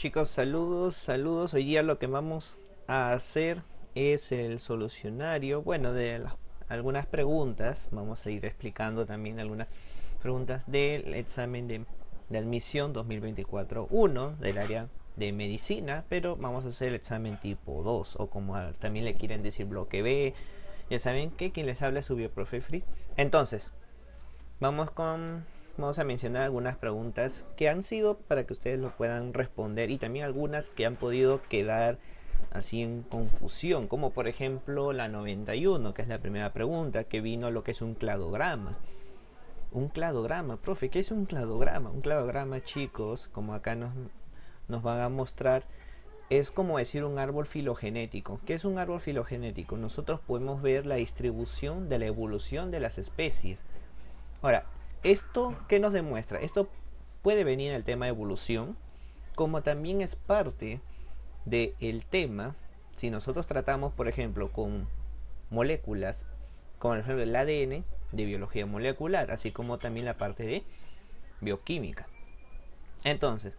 Chicos, saludos, saludos. Hoy día lo que vamos a hacer es el solucionario, bueno, algunas preguntas. Vamos a ir explicando también algunas preguntas del examen de admisión 2024-1 del área de medicina, pero vamos a hacer el examen tipo 2 o como también le quieren decir bloque B. Ya saben que quien les habla es su bioprofe Free. Entonces, Vamos con vamos a mencionar algunas preguntas que han sido para que ustedes lo puedan responder y también algunas que han podido quedar así en confusión, como por ejemplo la 91, que es la primera pregunta, que vino lo que es un cladograma. Un cladograma, profe, ¿qué es un cladograma? Un cladograma, chicos, como acá nos van a mostrar, es como decir un árbol filogenético. ¿Qué es un árbol filogenético? Nosotros podemos ver la distribución de la evolución de las especies. Ahora, ¿esto qué nos demuestra? Esto puede venir en el tema de evolución, como también es parte del tema, si nosotros tratamos, por ejemplo, con moléculas, como por ejemplo el ADN de biología molecular, así como también la parte de bioquímica. Entonces,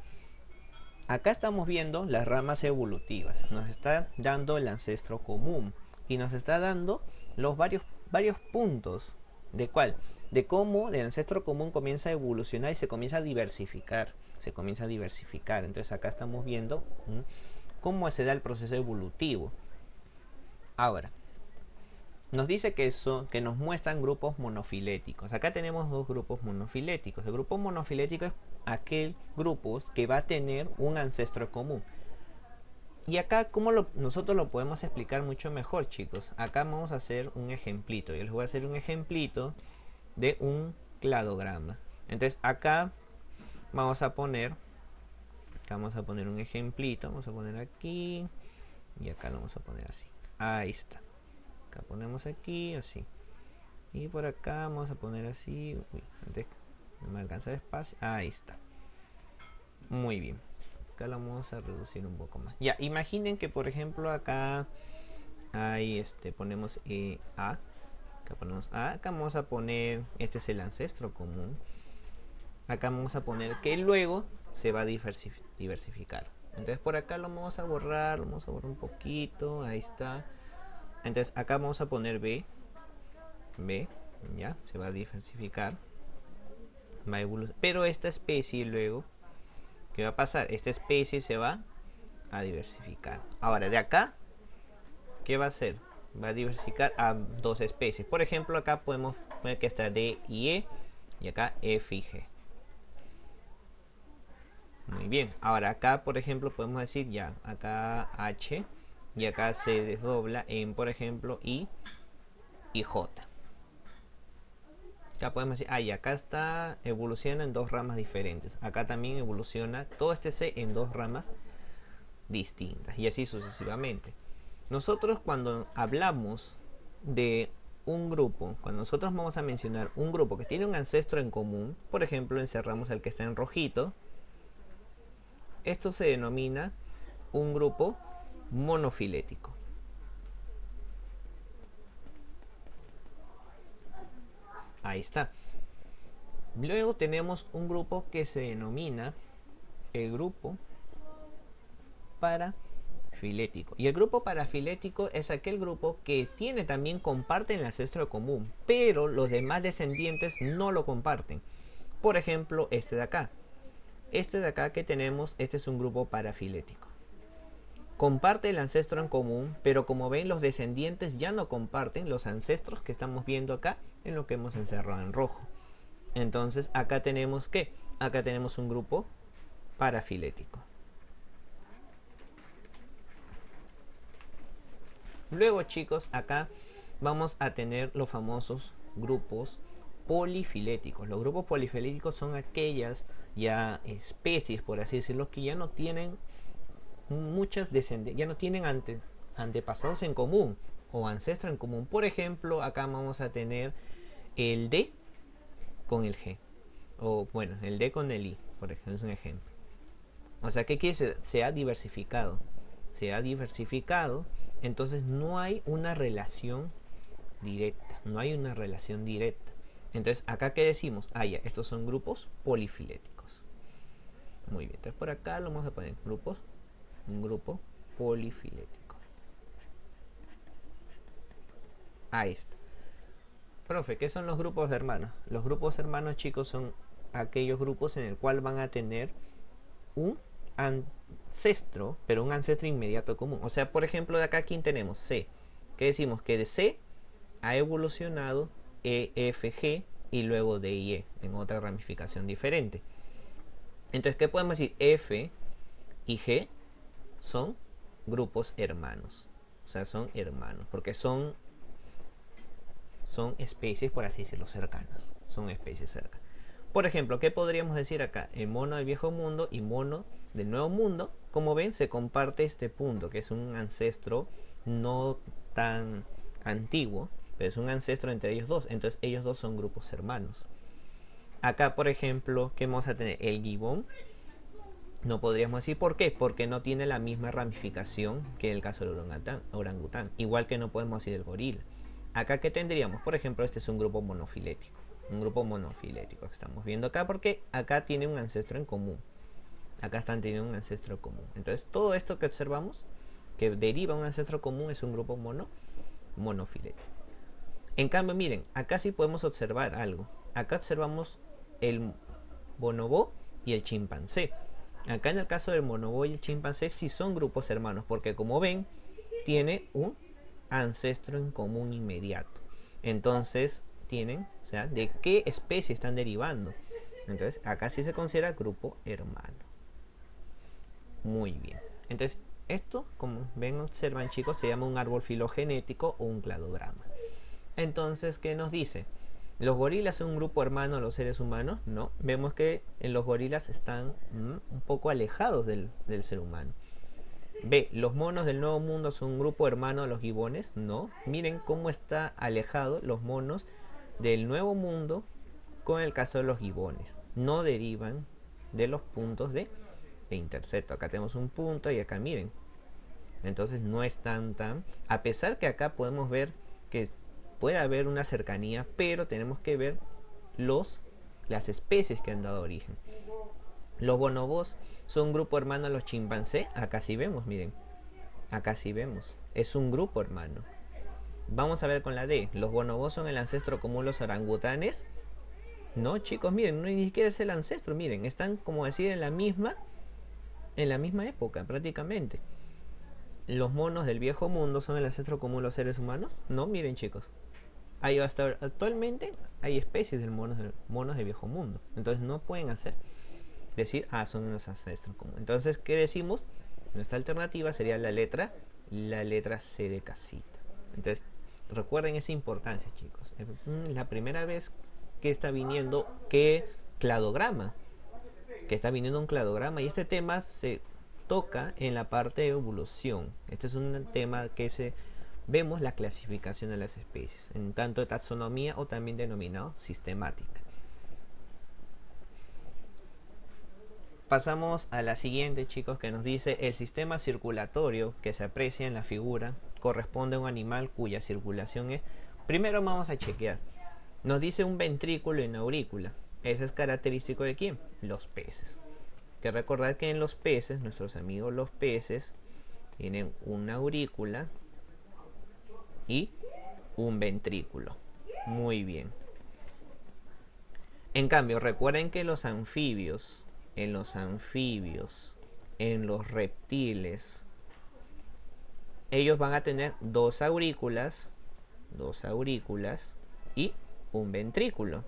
acá estamos viendo las ramas evolutivas, nos está dando el ancestro común y nos está dando los varios puntos de cuál, de cómo el ancestro común comienza a evolucionar y se comienza a diversificar, entonces acá estamos viendo cómo se da el proceso evolutivo. Ahora, nos dice que nos muestran grupos monofiléticos. Acá tenemos dos grupos monofiléticos. El grupo monofilético es aquel grupo que va a tener un ancestro común. Y acá, nosotros lo podemos explicar mucho mejor, chicos? Acá vamos a hacer un ejemplito. Yo les voy a hacer un ejemplito de un cladograma. Entonces, acá vamos a poner un ejemplito. Vamos a poner aquí. Y acá lo vamos a poner así. Ahí está. Acá ponemos aquí, así. Y por acá vamos a poner así. Uy, antes no me alcanza el espacio. Ahí está. Muy bien. Acá lo vamos a reducir un poco más. Ya, imaginen que por ejemplo acá hay ponemos A. Acá ponemos A. Acá vamos a poner, este es el ancestro común. Acá vamos a poner que luego se va a diversificar. Entonces por acá lo vamos a borrar un poquito. Ahí está. Entonces acá vamos a poner B. Ya, se va a diversificar. Va a evolucionar. Pero esta especie luego, ¿qué va a pasar? Esta especie se va a diversificar. Ahora, de acá, ¿qué va a hacer? Va a diversificar a dos especies. Por ejemplo, acá podemos poner que está D y E, y acá F y G. Muy bien. Ahora, acá, por ejemplo, podemos decir ya, acá H, y acá se desdobla en, por ejemplo, I y J. Acá podemos decir, y acá evoluciona en dos ramas diferentes. Acá también evoluciona todo este C en dos ramas distintas. Y así sucesivamente. Nosotros cuando hablamos de un grupo, cuando nosotros vamos a mencionar un grupo que tiene un ancestro en común, por ejemplo, encerramos el que está en rojito, esto se denomina un grupo monofilético. Ahí está. Luego tenemos un grupo que se denomina el grupo parafilético. Y el grupo parafilético es aquel grupo que comparte el ancestro común, pero los demás descendientes no lo comparten. Por ejemplo, este de acá. Este de acá que tenemos, este es un grupo parafilético. Comparte el ancestro en común, pero como ven, los descendientes ya no comparten los ancestros que estamos viendo acá en lo que hemos encerrado en rojo. Entonces, acá tenemos ¿qué? Acá tenemos un grupo parafilético. Luego, chicos, acá vamos a tener los famosos grupos polifiléticos. Los grupos polifiléticos son aquellas ya especies, por así decirlo, que ya no tienen muchas descendencias, ya no tienen antepasados en común o ancestro en común. Por ejemplo, acá vamos a tener el D con el G, o bueno, el D con el I, por ejemplo, es un ejemplo. O sea, ¿qué quiere decir? Se ha diversificado, entonces no hay una relación directa, Entonces, acá ¿qué decimos? Ya, estos son grupos polifiléticos. Muy bien, entonces por acá lo vamos a poner grupos, un grupo polifilético. Ahí está. Profe, ¿qué son los grupos hermanos? Los grupos hermanos, chicos, son aquellos grupos en el cual van a tener un ancestro, pero un ancestro inmediato común. O sea, por ejemplo, de acá, ¿quién tenemos? C. ¿Qué decimos? Que de C ha evolucionado E, F, G y luego D y E en otra ramificación diferente. Entonces, ¿qué podemos decir? F y G son grupos hermanos. O sea, son hermanos, porque son especies, por así decirlo, cercanas. Son especies cercanas. Por ejemplo, ¿qué podríamos decir acá? El mono del viejo mundo y mono del nuevo mundo, como ven, se comparte este punto, que es un ancestro no tan antiguo, pero es un ancestro entre ellos dos. Entonces ellos dos son grupos hermanos. Acá, por ejemplo, ¿qué vamos a tener? El gibón. No podríamos decir por qué, porque no tiene la misma ramificación que el caso del orangután, igual que no podemos decir el gorila. Acá, ¿qué tendríamos? Por ejemplo, este es un grupo monofilético. Un grupo monofilético que estamos viendo acá, porque acá tiene un ancestro en común. Acá están teniendo un ancestro común. Entonces, todo esto que observamos, que deriva un ancestro común, es un grupo monofilético. En cambio, miren, acá sí podemos observar algo. Acá observamos el bonobo y el chimpancé. Acá en el caso del bonobo y el chimpancé sí son grupos hermanos, porque como ven, tiene un ancestro en común inmediato. Entonces, tienen, o sea, de qué especie están derivando. Entonces, acá sí se considera grupo hermano. Muy bien. Entonces, esto, como ven, observan chicos, se llama un árbol filogenético o un cladograma. Entonces, ¿qué nos dice? ¿Los gorilas son un grupo hermano de los seres humanos? No. Vemos que los gorilas están un poco alejados del ser humano. B. ¿Los monos del nuevo mundo son un grupo hermano de los gibones? No. Miren cómo está alejado los monos del nuevo mundo con el caso de los gibones. No derivan de los puntos de intercepto. Acá tenemos un punto y acá miren. Entonces no es tan. A pesar que acá podemos ver que puede haber una cercanía, pero tenemos que ver las especies que han dado origen. Los bonobos son un grupo hermano a los chimpancés. Acá sí vemos, miren. Acá sí vemos. Es un grupo hermano. Vamos a ver con la D. ¿Los bonobos son el ancestro común de los orangutanes? No, chicos, miren, no ni siquiera es el ancestro. Miren, están como decir en la misma época prácticamente. ¿Los monos del viejo mundo son el ancestro común de los seres humanos? No, miren chicos. Actualmente hay especies de monos del viejo mundo. Entonces no pueden decir, son unos ancestros comunes. Entonces, ¿qué decimos? Nuestra alternativa sería la letra C de casita. Entonces, recuerden esa importancia, chicos. Es la primera vez que está viniendo cladograma. Que está viniendo un cladograma. Y este tema se toca en la parte de evolución. Este es un tema que vemos la clasificación de las especies, en tanto de taxonomía o también denominado sistemática. Pasamos a la siguiente, chicos, que nos dice: el sistema circulatorio que se aprecia en la figura corresponde a un animal cuya circulación es... Primero vamos a chequear. Nos dice un ventrículo y una aurícula. ¿Eso es característico de quién? Los peces. Que recordar que en los peces, nuestros amigos los peces, tienen una aurícula y un ventrículo. Muy bien. En cambio, recuerden que en los anfibios, en los reptiles, ellos van a tener dos aurículas y un ventrículo.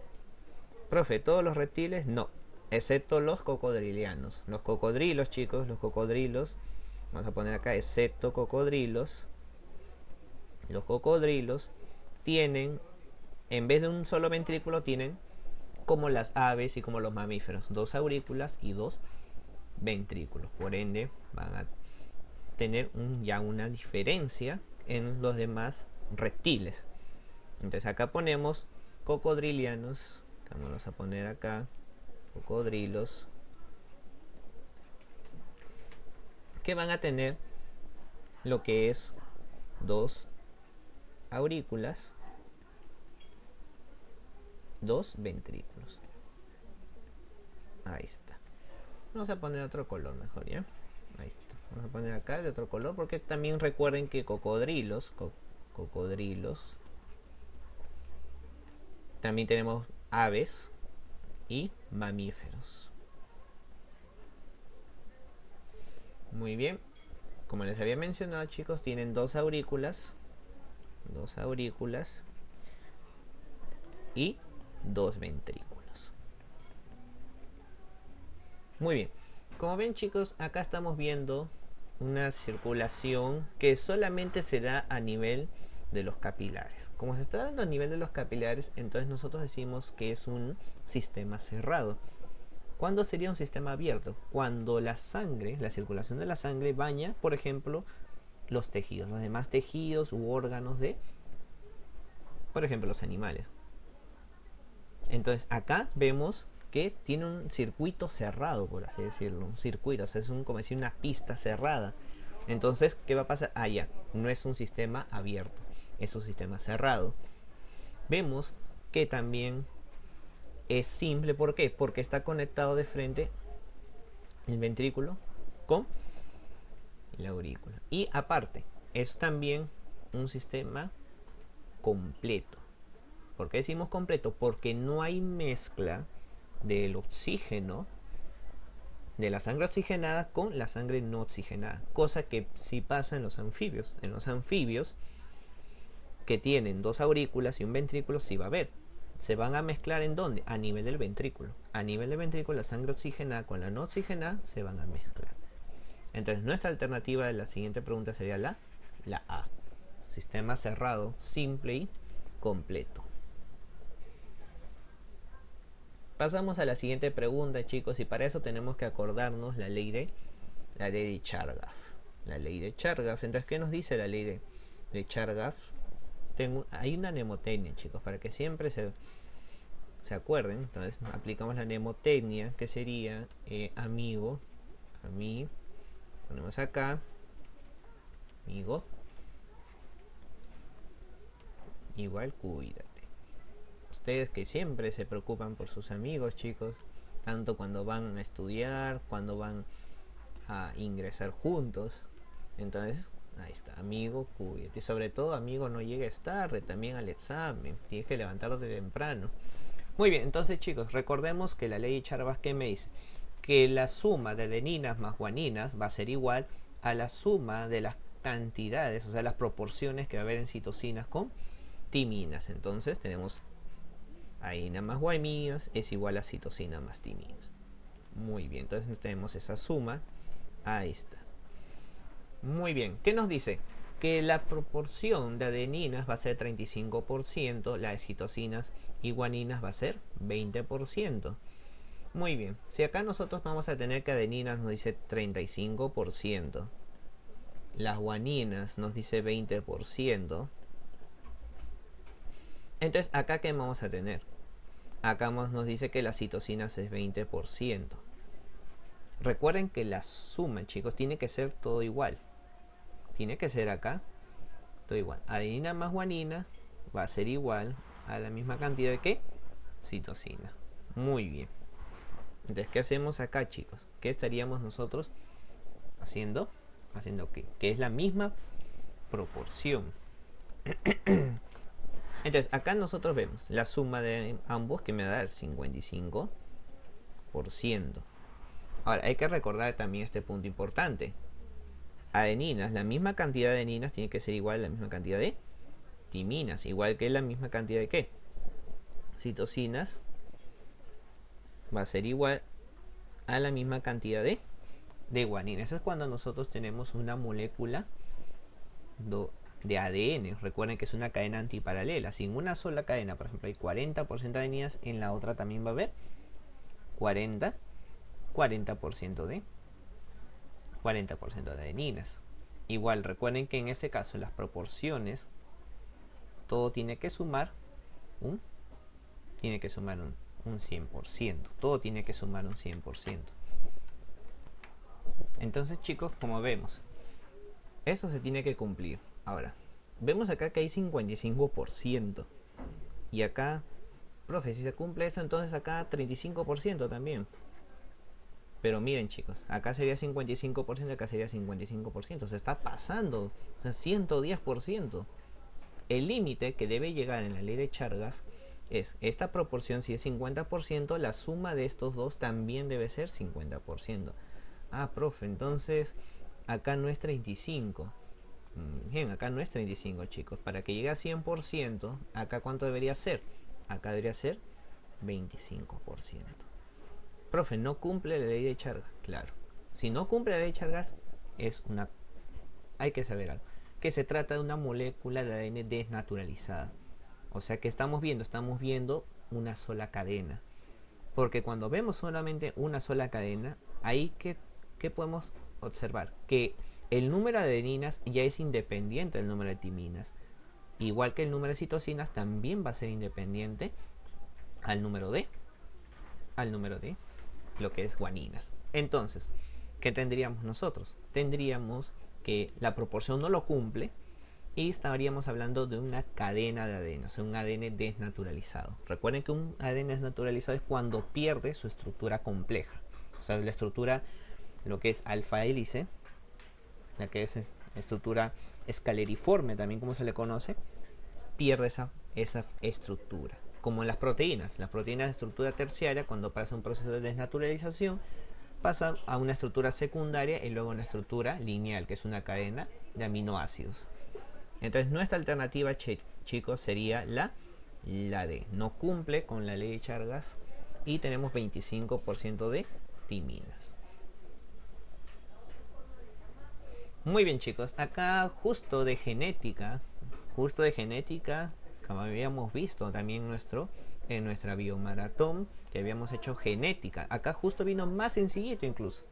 Profe, ¿todos los reptiles? No, excepto los cocodrilianos. Los cocodrilos, chicos, vamos a poner acá, excepto cocodrilos. Los cocodrilos tienen, en vez de un solo ventrículo, tienen, como las aves y como los mamíferos, dos aurículas y dos ventrículos. Por ende, van a tener ya una diferencia en los demás reptiles. Entonces acá ponemos cocodrilianos. Vamos a poner acá cocodrilos, que van a tener lo que es dos aurículas, dos ventrículos. Ahí está. Vamos a poner otro color mejor, ¿ya? Ahí está. Vamos a poner acá de otro color porque también recuerden que cocodrilos, cocodrilos, también tenemos aves y mamíferos. Muy bien. Como les había mencionado, chicos, tienen dos aurículas y dos ventrículos. Muy bien. Como ven, chicos, acá estamos viendo una circulación que solamente se da a nivel de los capilares. Como se está dando a nivel de los capilares, entonces nosotros decimos que es un sistema cerrado. ¿Cuándo sería un sistema abierto? Cuando la sangre, la circulación de la sangre baña, por ejemplo, los tejidos, los demás tejidos u órganos de, por ejemplo, los animales. Entonces acá vemos que tiene un circuito cerrado, por así decirlo, un circuito, o sea, es como decir una pista cerrada. Entonces, ¿qué va a pasar? Ya, no es un sistema abierto, es un sistema cerrado. Vemos que también es simple, ¿por qué? Porque está conectado de frente el ventrículo con la aurícula. Y aparte, es también un sistema completo. ¿Por qué decimos completo? Porque no hay mezcla del oxígeno, de la sangre oxigenada con la sangre no oxigenada, cosa que sí pasa en los anfibios. En los anfibios que tienen dos aurículas y un ventrículo sí va a haber. Se van a mezclar ¿en dónde? A nivel del ventrículo. A nivel del ventrículo la sangre oxigenada con la no oxigenada se van a mezclar. Entonces nuestra alternativa de la siguiente pregunta sería la A. Sistema cerrado, simple y completo. Pasamos a la siguiente pregunta, chicos, y para eso tenemos que acordarnos la ley de Chargaff. La ley de Chargaff. Entonces, ¿qué nos dice la ley de Chargaff? Hay una mnemotecnia, chicos, para que siempre se acuerden. Entonces, aplicamos la mnemotecnia, que sería amigo, a mí, ponemos acá, amigo, igual cuídate. Ustedes que siempre se preocupan por sus amigos, chicos, tanto cuando van a estudiar, cuando van a ingresar juntos. Entonces, ahí está, amigo, cuídate. Y sobre todo, amigo, no llegues tarde también al examen. Tienes que levantarte temprano. Muy bien, entonces, chicos, recordemos que la ley de Chargaff, ¿qué me dice? Que la suma de adeninas más guaninas va a ser igual a la suma de las cantidades, o sea, las proporciones que va a haber en citocinas con timinas. Entonces, tenemos adenina más guaninas es igual a citosina más timina. Muy bien, entonces tenemos esa suma. Ahí está. Muy bien, ¿qué nos dice? Que la proporción de adeninas va a ser 35%, la de citosinas y guaninas va a ser 20%. Muy bien, si acá nosotros vamos a tener que adeninas nos dice 35%, las guaninas nos dice 20%, entonces acá ¿qué vamos a tener? Acá nos dice que las citosinas es 20%. Recuerden que la suma, chicos, tiene que ser todo igual. Tiene que ser acá todo igual. Adenina más guanina va a ser igual a la misma cantidad de ¿qué? Citosina. Muy bien. Entonces, ¿qué hacemos acá, chicos? ¿Qué estaríamos nosotros haciendo? ¿Haciendo qué? Que es la misma proporción. Entonces, acá nosotros vemos la suma de ambos que me da el 55%. Ahora, hay que recordar también este punto importante. Adeninas, la misma cantidad de adeninas tiene que ser igual a la misma cantidad de timinas, igual que la misma cantidad de ¿qué? Citosinas va a ser igual a la misma cantidad de guanina. Eso es cuando nosotros tenemos una molécula de ADN. Recuerden que es una cadena antiparalela. Si en una sola cadena, por ejemplo, hay 40% de adeninas, en la otra también va a haber 40% de 40% de adeninas. Igual, recuerden que en este caso, en las proporciones, todo tiene que sumar un 100%. Todo tiene que sumar un 100%. Entonces, chicos, como vemos, eso se tiene que cumplir. Ahora, vemos acá que hay 55%. Y acá, profe, si se cumple eso, entonces acá 35% también. Pero miren chicos, acá sería 55%, acá sería 55%. Se está pasando, o sea, 110%. El límite que debe llegar en la ley de Chargaff es esta proporción. Si es 50%, la suma de estos dos también debe ser 50%. Ah, profe, entonces acá no es 35. Bien, acá no es 35, chicos. Para que llegue a 100%, acá ¿cuánto debería ser? Acá debería ser 25%. Profe, no cumple la ley de Chargas. Claro, si no cumple la ley de Chargas, hay que saber algo, que se trata de una molécula de ADN desnaturalizada. O sea que estamos viendo una sola cadena. Porque cuando vemos solamente una sola cadena, ahí que podemos observar que el número de adeninas ya es independiente del número de timinas. Igual que el número de citosinas también va a ser independiente al número de lo que es guaninas. Entonces, ¿qué tendríamos nosotros? Tendríamos que la proporción no lo cumple y estaríamos hablando de una cadena de ADN, o sea, un ADN desnaturalizado. Recuerden que un ADN desnaturalizado es cuando pierde su estructura compleja, o sea, la estructura, lo que es alfa hélice, la que es estructura escaleriforme, también como se le conoce, pierde esa estructura. Como en las proteínas de estructura terciaria, cuando pasa un proceso de desnaturalización, pasa a una estructura secundaria y luego a una estructura lineal, que es una cadena de aminoácidos. Entonces nuestra alternativa, chicos, sería la D. No cumple con la ley de Chargaff y tenemos 25% de timinas. Muy bien, chicos, acá justo de genética, como habíamos visto también en nuestra biomaratón, que habíamos hecho genética. Acá justo vino más sencillito incluso.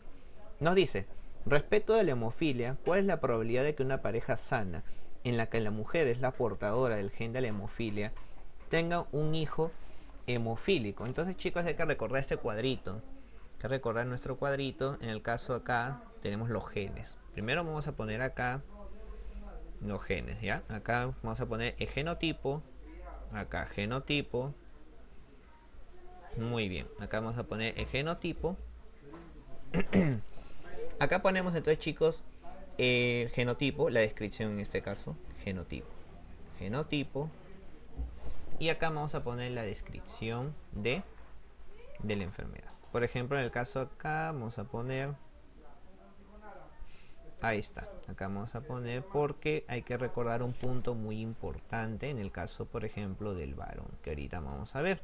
Nos dice, respecto de la hemofilia, ¿cuál es la probabilidad de que una pareja sana, en la que la mujer es la portadora del gen de la hemofilia, tenga un hijo hemofílico? Entonces, chicos, hay que recordar este cuadrito. Hay que recordar nuestro cuadrito. En el caso acá tenemos los genes. Primero vamos a poner acá los genes, ¿ya? Acá vamos a poner el genotipo. Acá genotipo. Muy bien. Acá vamos a poner el genotipo. Acá ponemos entonces, chicos, genotipo, la descripción en este caso, genotipo, y acá vamos a poner la descripción de la enfermedad. Por ejemplo, en el caso acá vamos a poner, ahí está, acá vamos a poner, porque hay que recordar un punto muy importante en el caso, por ejemplo, del varón, que ahorita vamos a ver.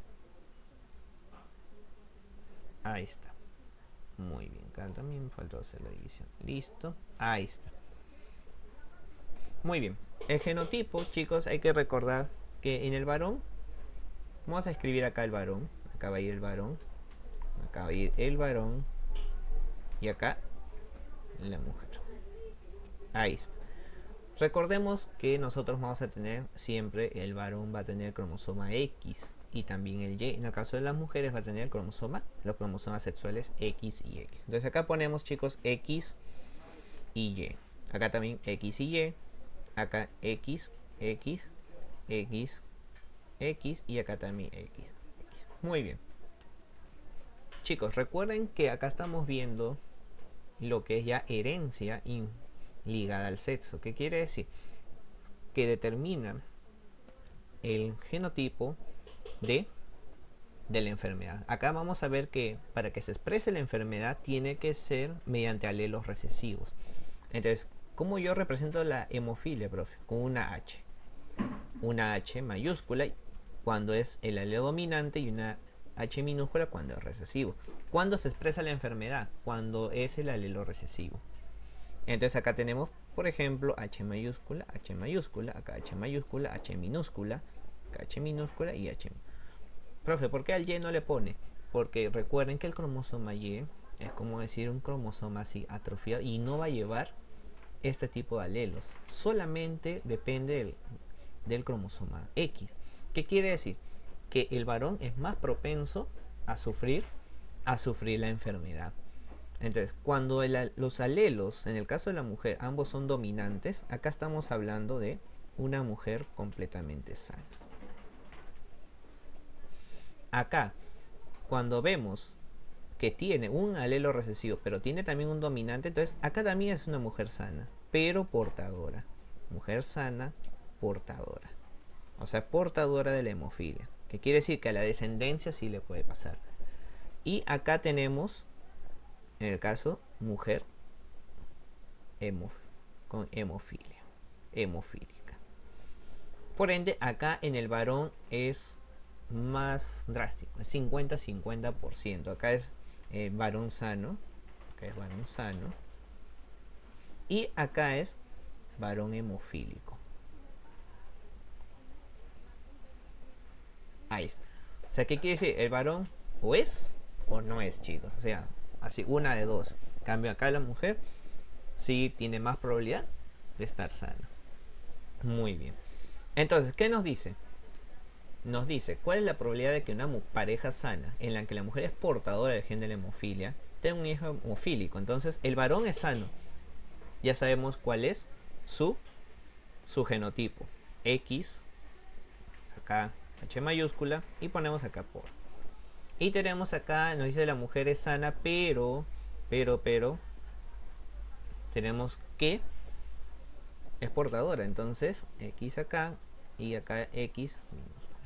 Ahí está. Muy bien, acá también faltó hacer la división. Listo, ahí está. Muy bien, el genotipo, chicos, hay que recordar que en el varón, vamos a escribir acá el varón. Acá va a ir el varón, acá va a ir el varón, y acá la mujer. Ahí está. Recordemos que nosotros vamos a tener siempre, el varón va a tener cromosoma X y también el Y. En el caso de las mujeres va a tener los cromosomas sexuales X y X. Entonces acá ponemos, chicos, X y Y. Acá también X y Y. Acá X, X, X, X y acá también X. Muy bien. Chicos, recuerden que acá estamos viendo lo que es ya herencia ligada al sexo. ¿Qué quiere decir? Que determina el genotipo de la enfermedad. Acá vamos a ver que para que se exprese la enfermedad tiene que ser mediante alelos recesivos. Entonces, ¿cómo yo represento la hemofilia, profe? Con una H. Una H mayúscula cuando es el alelo dominante y una H minúscula cuando es recesivo. ¿Cuándo se expresa la enfermedad? Cuando es el alelo recesivo. Entonces acá tenemos, por ejemplo, H mayúscula, acá H mayúscula, H minúscula, acá H minúscula y H. Profe, ¿por qué al Y no le pone? Porque recuerden que el cromosoma Y es como decir un cromosoma así atrofiado y no va a llevar este tipo de alelos. Solamente depende del cromosoma X. ¿Qué quiere decir? Que el varón es más propenso a sufrir la enfermedad. Entonces, cuando los alelos, en el caso de la mujer, ambos son dominantes, acá estamos hablando de una mujer completamente sana. Acá, cuando vemos que tiene un alelo recesivo, pero tiene también un dominante, entonces acá también es una mujer sana, pero portadora. Mujer sana, portadora. O sea, portadora de la hemofilia. Que quiere decir que a la descendencia sí le puede pasar. Y acá tenemos, en el caso, mujer con hemofilia. Hemofílica. Por ende, acá en el varón es más drástico, es 50-50%. Acá es varón sano, acá es varón sano, y acá es varón hemofílico. Ahí está. O sea, ¿qué quiere decir? El varón o es o no es, chicos. O sea, así una de dos. En cambio, acá la mujer sí tiene más probabilidad de estar sana. Muy bien. Entonces, ¿qué nos dice? Nos dice cuál es la probabilidad de que una pareja sana, en la que la mujer es portadora del gen de la hemofilia, tenga un hijo hemofílico. Entonces, el varón es sano. Ya sabemos cuál es su genotipo. X, acá H mayúscula, y ponemos acá por. Y tenemos acá, nos dice la mujer es sana, pero, tenemos que es portadora. Entonces, X acá y acá X.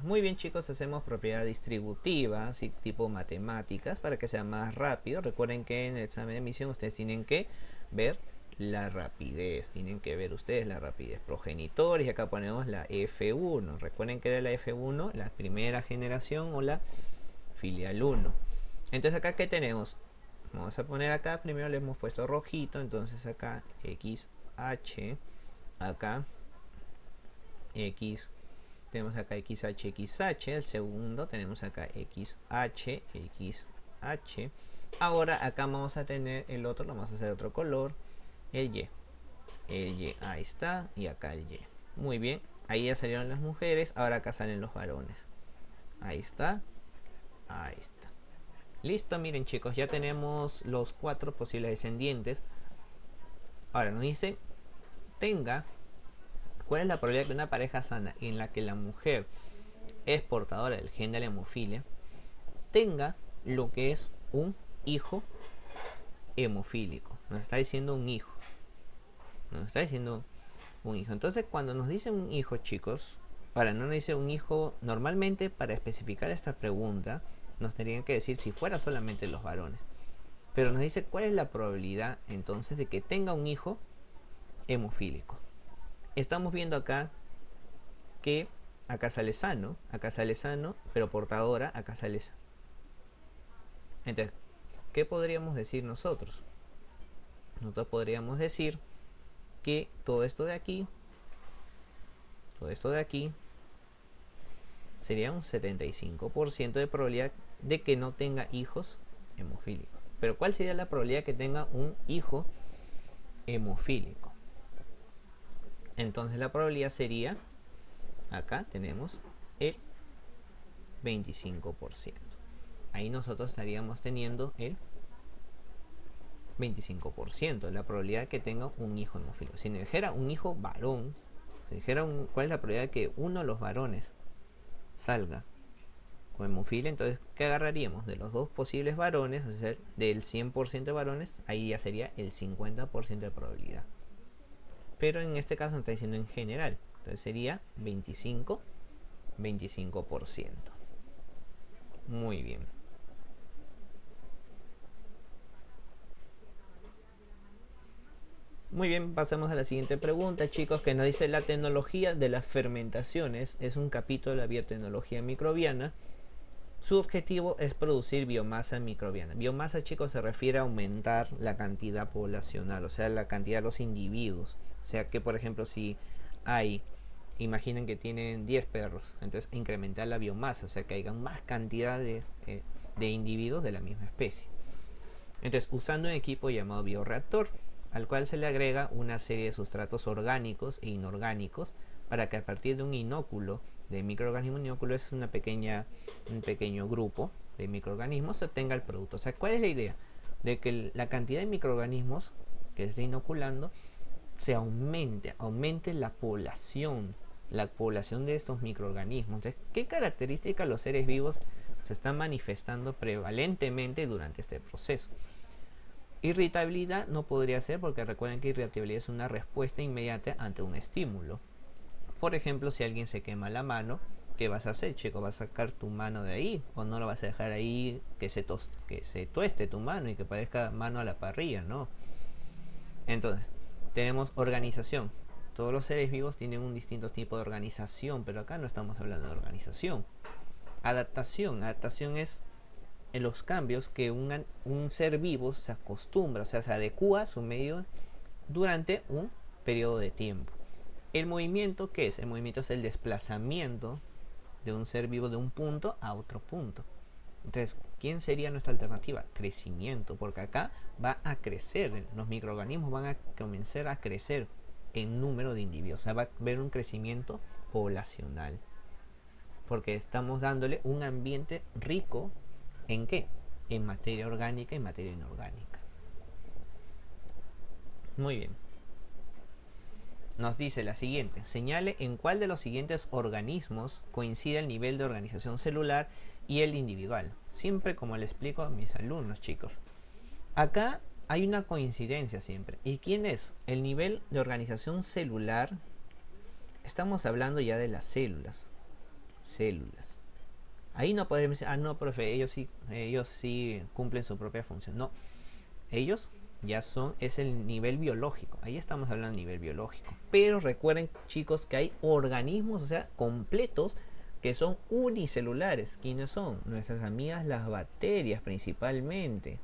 Muy bien, chicos, hacemos propiedad distributiva, ¿sí? Tipo matemáticas, para que sea más rápido. Recuerden que en el examen de admisión ustedes tienen que ver la rapidez, tienen que ver ustedes la rapidez. Progenitores, y acá ponemos la F1. Recuerden que era la F1, la primera generación o la filial 1. Entonces acá, ¿qué tenemos? Vamos a poner acá, primero le hemos puesto rojito, entonces acá XH, acá X, tenemos acá XH, el segundo, tenemos acá XH. Ahora acá vamos a tener el otro, lo vamos a hacer de otro color, el Y, ahí está, y acá el Y. Muy bien, ahí ya salieron las mujeres, ahora acá salen los varones. Ahí está, ahí está. Listo, miren, chicos, ya tenemos los 4 posibles descendientes. Ahora nos dice, ¿cuál es la probabilidad de que una pareja sana en la que la mujer es portadora del gen de la hemofilia tenga lo que es un hijo hemofílico? Nos está diciendo un hijo. Entonces, cuando nos dice un hijo, chicos, no nos dice un hijo, normalmente para especificar esta pregunta nos tendrían que decir si fuera solamente los varones. Pero nos dice cuál es la probabilidad entonces de que tenga un hijo hemofílico. Estamos viendo acá que acá sale sano, pero portadora, acá sale sano. Entonces, ¿qué podríamos decir nosotros? Nosotros podríamos decir que todo esto de aquí sería un 75% de probabilidad de que no tenga hijos hemofílicos. Pero ¿cuál sería la probabilidad de que tenga un hijo hemofílico? Entonces la probabilidad sería, acá tenemos el 25%. Ahí nosotros estaríamos teniendo el 25%, la probabilidad de que tenga un hijo hemofílico. Si me dijera un hijo varón, si dijera cuál es la probabilidad de que uno de los varones salga con hemofilia, entonces ¿qué agarraríamos? De los dos posibles varones, o sea, del 100% de varones, ahí ya sería el 50% de probabilidad. Pero en este caso nos está diciendo en general, entonces sería 25%. Muy bien. Muy bien, pasamos a la siguiente pregunta, chicos, que nos dice: la tecnología de las fermentaciones es un capítulo de la biotecnología microbiana. Su objetivo es producir biomasa microbiana. Biomasa, chicos, se refiere a aumentar la cantidad poblacional, o sea, la cantidad de los individuos. O sea, que por ejemplo, si imaginen que tienen 10 perros, entonces incrementar la biomasa, o sea, que haya más cantidad de individuos de la misma especie. Entonces, usando un equipo llamado bioreactor, al cual se le agrega una serie de sustratos orgánicos e inorgánicos para que a partir de un inóculo de microorganismos, inóculo es un pequeño grupo de microorganismos, se obtenga el producto. O sea, ¿cuál es la idea? De que la cantidad de microorganismos que se está inoculando se aumente la población de estos microorganismos. Entonces, ¿qué características los seres vivos se están manifestando prevalentemente durante este proceso. Irritabilidad no podría ser, porque recuerden que irritabilidad es una respuesta inmediata ante un estímulo. Por ejemplo, si alguien se quema la mano, ¿qué vas a hacer, chico? ¿Vas a sacar tu mano de ahí? ¿O no lo vas a dejar ahí que se tueste tu mano y que parezca mano a la parrilla? No. Entonces, tenemos organización. Todos los seres vivos tienen un distinto tipo de organización, pero acá no estamos hablando de organización. Adaptación. Adaptación es en los cambios que un ser vivo se acostumbra, o sea, se adecua a su medio durante un periodo de tiempo. El movimiento, ¿qué es? El movimiento es el desplazamiento de un ser vivo de un punto a otro punto. Entonces, ¿quién sería nuestra alternativa? Crecimiento, porque acá va a crecer, los microorganismos van a comenzar a crecer en número de individuos, o sea, va a haber un crecimiento poblacional, porque estamos dándole un ambiente rico ¿en qué? En materia orgánica y materia inorgánica. Muy bien. Nos dice la siguiente: señale en cuál de los siguientes organismos coincide el nivel de organización celular y el individual. Siempre como le explico a mis alumnos, chicos. Acá hay una coincidencia siempre. ¿Y quién es? El nivel de organización celular. Estamos hablando ya de las células. Células. Ahí no podemos decir, no, profe, ellos sí cumplen su propia función. No, ellos ya es el nivel biológico. Ahí estamos hablando de nivel biológico. Pero recuerden, chicos, que hay organismos, o sea, completos, que son unicelulares. ¿Quiénes son? Nuestras amigas las bacterias, principalmente.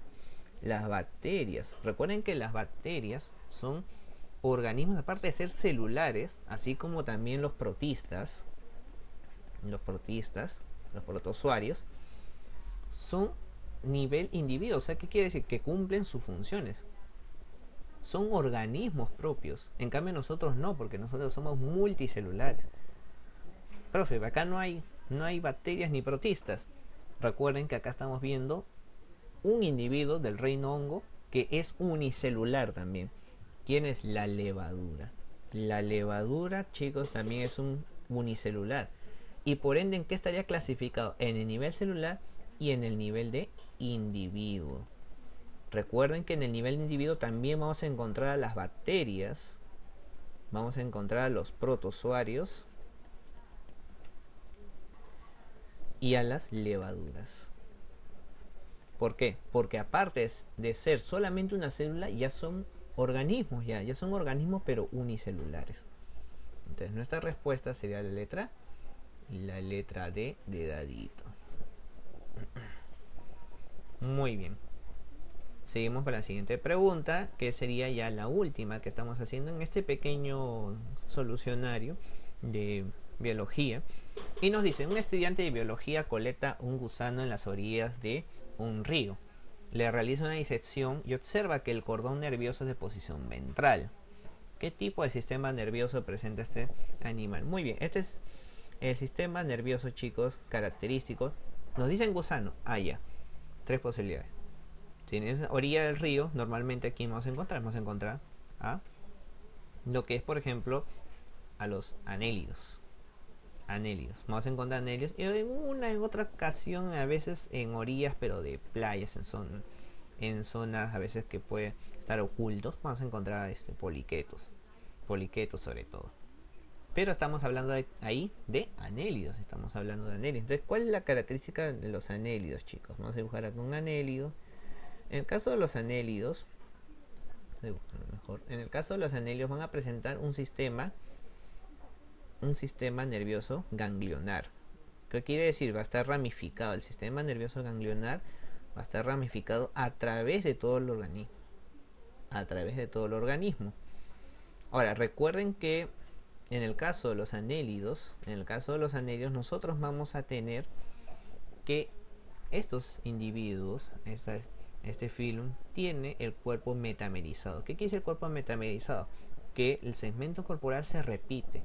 Las bacterias. Recuerden que las bacterias son organismos, aparte de ser celulares, así como también los protistas, los protozoarios, son nivel individuo. O sea, ¿qué quiere decir? Que cumplen sus funciones. Son organismos propios. En cambio nosotros no, porque nosotros somos multicelulares. Profe, acá no hay bacterias ni protistas. Recuerden que acá estamos viendo un individuo del reino hongo que es unicelular también. ¿Quién es? La levadura. La levadura, chicos, también es un unicelular. Y por ende, ¿en qué estaría clasificado? En el nivel celular y en el nivel de individuo. Recuerden que en el nivel de individuo también vamos a encontrar a las bacterias, vamos a encontrar a los protozoarios y a las levaduras. ¿Por qué? Porque aparte de ser solamente una célula, ya son organismos, ya son organismos pero unicelulares. Entonces nuestra respuesta sería la letra D de dadito. Muy bien. Seguimos para la siguiente pregunta, que sería ya la última que estamos haciendo en este pequeño solucionario de biología. Y nos dice: un estudiante de biología colecta un gusano en las orillas de un río. Le realiza una disección y observa que el cordón nervioso es de posición ventral. ¿Qué tipo de sistema nervioso presenta este animal? Muy bien, este es el sistema nervioso, chicos, característico. Nos dicen gusano. Ya. 3 posibilidades. Si en esa orilla del río, normalmente aquí vamos a encontrar a lo que es, por ejemplo, a los anélidos. Vamos a encontrar anélidos y en otra ocasión, a veces en orillas, pero de playas, en zonas a veces que puede estar ocultos, vamos a encontrar poliquetos sobre todo. Pero estamos hablando ahí de anélidos, Entonces, ¿cuál es la característica de los anélidos, chicos? Vamos a dibujar aquí un anélido. En el caso de los anélidos, van a presentar un sistema nervioso ganglionar. ¿Qué quiere decir? Va a estar ramificado. El sistema nervioso ganglionar va a estar ramificado a través de todo el organismo. Ahora, recuerden que en el caso de los anélidos, nosotros vamos a tener que estos individuos, este filum, tiene el cuerpo metamerizado. ¿Qué quiere decir el cuerpo metamerizado? Que el segmento corporal se repite.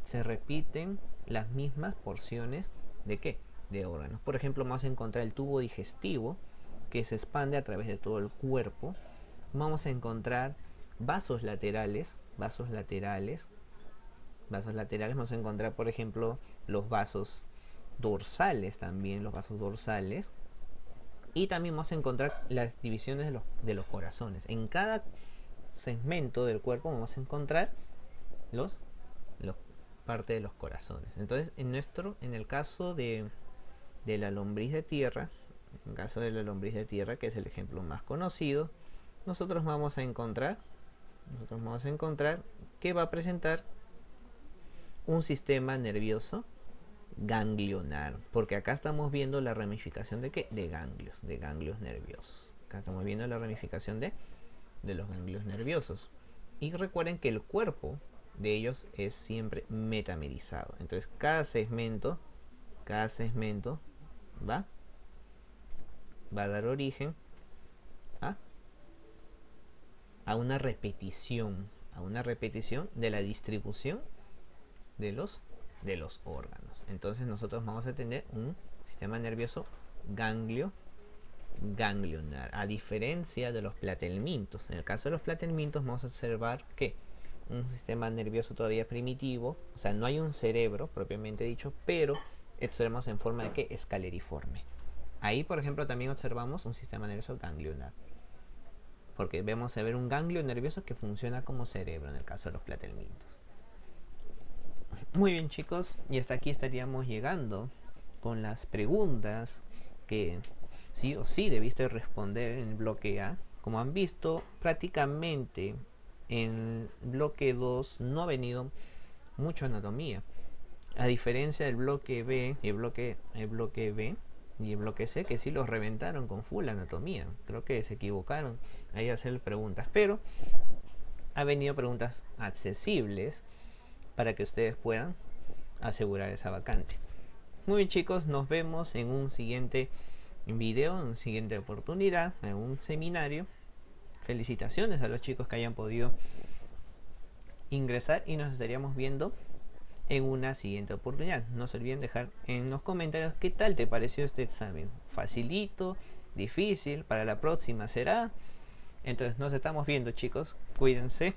Se repiten las mismas porciones ¿de qué? De órganos. Por ejemplo, vamos a encontrar el tubo digestivo, que se expande a través de todo el cuerpo. Vamos a encontrar vasos laterales. Vamos a encontrar, por ejemplo, los vasos dorsales también, los vasos dorsales. Y también vamos a encontrar las divisiones de los corazones. En cada segmento del cuerpo vamos a encontrar los parte de los corazones. Entonces, en el caso de la lombriz de tierra, que es el ejemplo más conocido, nosotros vamos a encontrar que va a presentar un sistema nervioso ganglionar, porque acá estamos viendo la ramificación de ganglios nerviosos. Acá estamos viendo la ramificación de los ganglios nerviosos. Y recuerden que el cuerpo de ellos es siempre metamerizado. Entonces cada segmento va a dar origen a una repetición de la distribución de los órganos. Entonces nosotros vamos a tener un sistema nervioso ganglionar, a diferencia de los platelmintos. En el caso de los platelmintos vamos a observar que un sistema nervioso todavía primitivo, o sea, no hay un cerebro propiamente dicho, pero observamos en forma de escaleriforme. Ahí, por ejemplo, también observamos un sistema nervioso ganglionar, porque vemos a ver un ganglio nervioso que funciona como cerebro en el caso de los platelmintos. Muy bien, chicos, y hasta aquí estaríamos llegando con las preguntas que sí o sí debiste responder en el bloque A. Como han visto, prácticamente en el bloque 2 no ha venido mucho anatomía, a diferencia del bloque B, el bloque B y el bloque C, que sí los reventaron con full anatomía. Creo que se equivocaron ahí a hacer preguntas, pero ha venido preguntas accesibles para que ustedes puedan asegurar esa vacante. Muy bien, chicos, nos vemos en un siguiente video, en una siguiente oportunidad, en un seminario. Felicitaciones a los chicos que hayan podido ingresar y nos estaríamos viendo en una siguiente oportunidad. No se olviden dejar en los comentarios qué tal te pareció este examen. Facilito, difícil, para la próxima será. Entonces nos estamos viendo, chicos, cuídense.